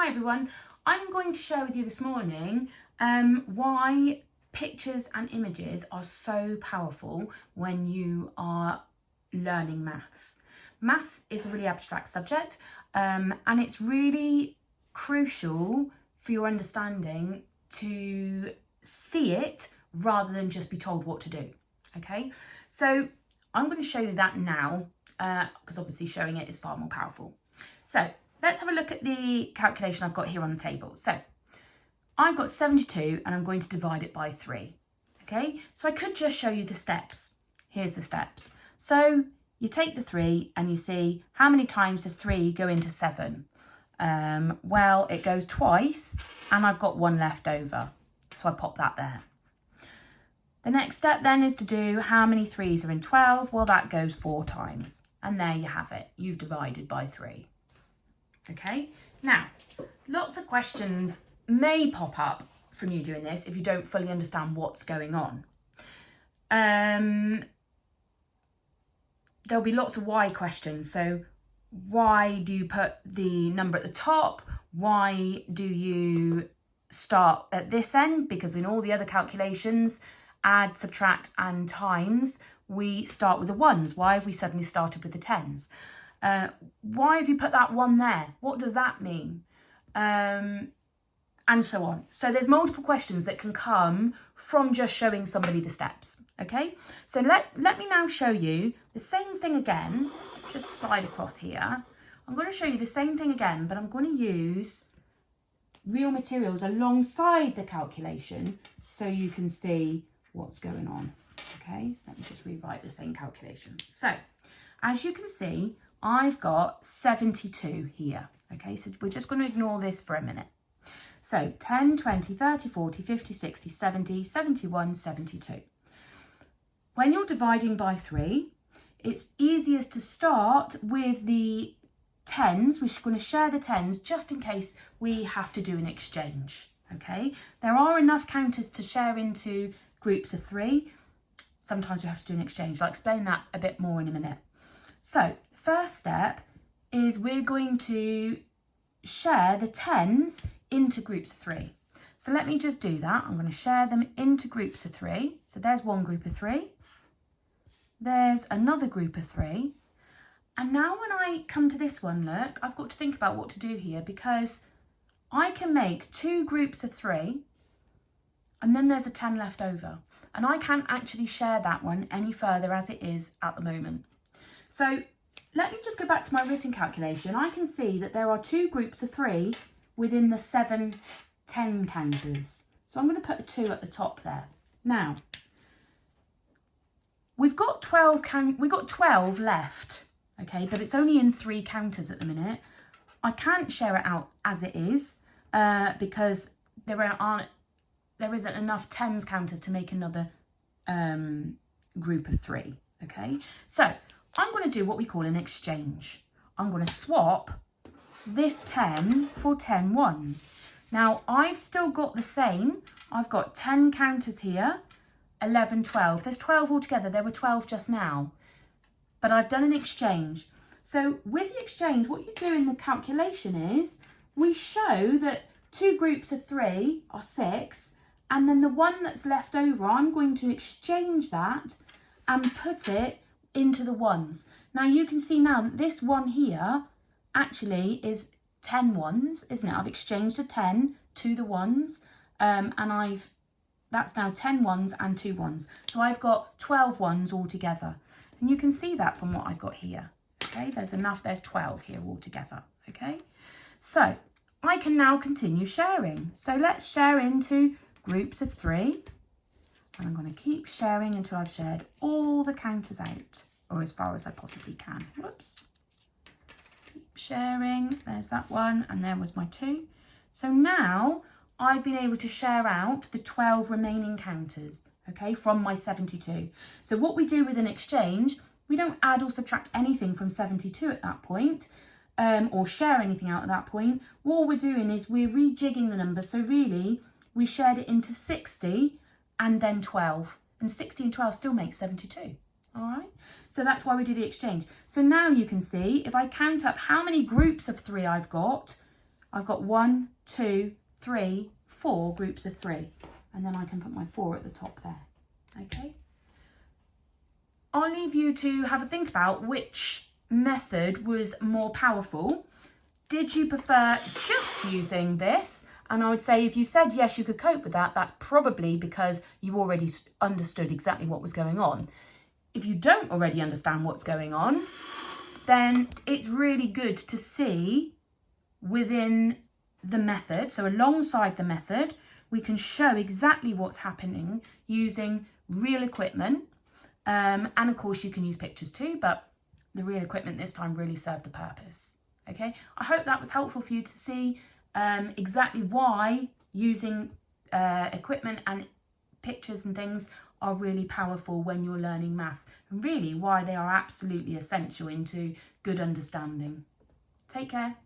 Hi everyone, I'm going to share with you this morning why pictures and images are so powerful when you are learning maths. Maths is a really abstract subject and it's really crucial for your understanding to see it rather than just be told what to do. Okay, so I'm going to show you that now because obviously showing it is far more powerful. So let's have a look at the calculation I've got here on the table. So I've got 72 and I'm going to divide it by 3. Okay, so I could just show you the steps. Here's the steps. So you take the 3 and you see how many times does 3 go into 7? Well, it goes twice and I've got 1 left over. So I pop that there. The next step then is to do how many 3s are in 12? Well, that goes 4 times. And there you have it. You've divided by 3. Okay, now lots of questions may pop up from you doing this if you don't fully understand what's going on. There'll be lots of why questions. So why do you put the number at the top? Why do you start at this end? Because in all the other calculations, add, subtract and times, we start with the ones. Why have we suddenly started with the tens? Why have you put that 1 there? What does that mean? And so on. So there's multiple questions that can come from just showing somebody the steps. Okay, so let me now show you the same thing again. Just slide across here. I'm going to show you the same thing again, but I'm going to use real materials alongside the calculation so you can see what's going on. Okay, so let me just rewrite the same calculation. So as you can see, I've got 72 here. Okay, so we're just going to ignore this for a minute. So 10, 20, 30, 40, 50, 60, 70, 71, 72. When you're dividing by 3, it's easiest to start with the tens. We're going to share the tens just in case we have to do an exchange. Okay, there are enough counters to share into groups of 3. Sometimes we have to do an exchange. I'll explain that a bit more in a minute. So first step is we're going to share the tens into groups of 3. So let me just do that. I'm going to share them into groups of 3. So there's one group of 3. There's another group of 3. And now when I come to this one, look, I've got to think about what to do here because I can make 2 groups of 3 and then there's a 10 left over. And I can't actually share that one any further as it is at the moment. So let me just go back to my written calculation. I can see that there are 2 groups of 3 within the 7, 10 counters. So I'm going to put a 2 at the top there. Now, we've got 12 left, okay, but it's only in 3 counters at the minute. I can't share it out as it is because there isn't enough tens counters to make another group of 3, okay? So I'm going to do what we call an exchange. I'm going to swap this 10 for 10 ones. Now, I've still got the same. I've got 10 counters here, 11, 12. There's 12 altogether. There were 12 just now. But I've done an exchange. So with the exchange, what you do in the calculation is we show that 2 groups of 3 are 6. And then the one that's left over, I'm going to exchange that and put it into the ones. Now you can see now that this one here actually is 10 ones, isn't it? I've exchanged a 10 to the ones and that's now 10 ones and 2 ones. So I've got 12 ones altogether. And you can see that from what I've got here. Okay, there's 12 here altogether. Okay, so I can now continue sharing. So let's share into groups of 3. And I'm going to keep sharing until I've shared all the counters out, or as far as I possibly can. Whoops. Keep sharing. There's that one, and there was my 2. So now I've been able to share out the 12 remaining counters, okay, from my 72. So what we do with an exchange, we don't add or subtract anything from 72 at that point, or share anything out at that point. What we're doing is we're rejigging the numbers. So really, we shared it into 60 and then 12. And 60 and 12 still makes 72. All right, so that's why we do the exchange. So now you can see if I count up how many groups of 3 I've got, I've got 1, 2, 3, 4 groups of 3. And then I can put my 4 at the top there. Okay? I'll leave you to have a think about which method was more powerful. Did you prefer just using this? And I would say if you said yes, you could cope with that, that's probably because you already understood exactly what was going on. If you don't already understand what's going on, then it's really good to see within the method. So alongside the method, we can show exactly what's happening using real equipment. And of course you can use pictures too, but the real equipment this time really served the purpose. Okay, I hope that was helpful for you to see exactly why using equipment and pictures and things are really powerful when you're learning maths, and really why they are absolutely essential into good understanding. Take care.